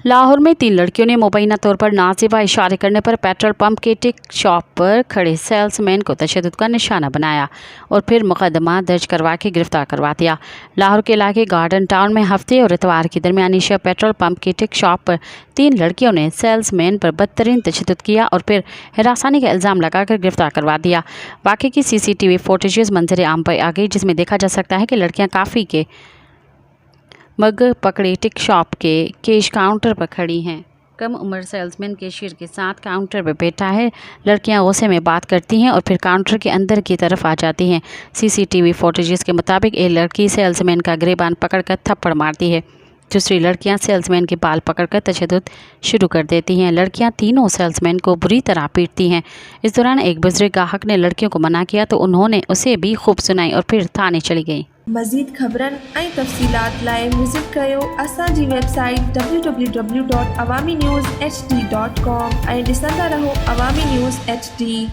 लाहौर में 3 लड़कियों ने मुबैना तौर पर नाज़िबा इशारे करने पर पेट्रोल पंप के टिक शॉप पर खड़े सेल्समैन को तशद्दुद का निशाना बनाया और फिर मुकदमा दर्ज करवा के गिरफ्तार करवा दिया। लाहौर के इलाके गार्डन टाउन में हफ्ते और इतवार की दरमियानी शब पेट्रोल पंप के टिक शॉप पर 3 लड़कियों ने सेल्समैन पर बदतरीन तशद्दुद किया और फिर हिरासानी का इल्ज़ाम लगाकर गिरफ्तार करवा दिया। वाक़े की CCTV फुटेजेस मंजर आम पर आ गई, जिसमें देखा जा सकता है कि लड़कियाँ काफ़ी के मग पकड़े टिक शॉप के कैश काउंटर पर खड़ी हैं। कम उम्र सेल्समैन कैशियर के साथ काउंटर पर बैठा है। लड़कियां गुस्से में बात करती हैं और फिर काउंटर के अंदर की तरफ आ जाती हैं। CCTV फुटेजेस के मुताबिक एक लड़की सेल्समैन का गिरेबान पकड़कर थप्पड़ मारती है। दूसरी लड़कियां सेल्समैन के बाल पकड़कर तशद्दुद शुरू कर देती हैं। लड़कियां तीनों सेल्समैन को बुरी तरह पीटती हैं। इस दौरान एक बुजुर्ग ग्राहक ने लड़कियों को मना किया तो उन्होंने उसे भी खूब सुनाई और फिर थाने चली गई। मज़ीद ख़बरनि ऐं तफ़सीलात लाइ विज़िट कयो असांजी वेबसाइट www.awamiNewsHD.com ऐं ॾिसंदा रहो अवामी न्यूज़ HD।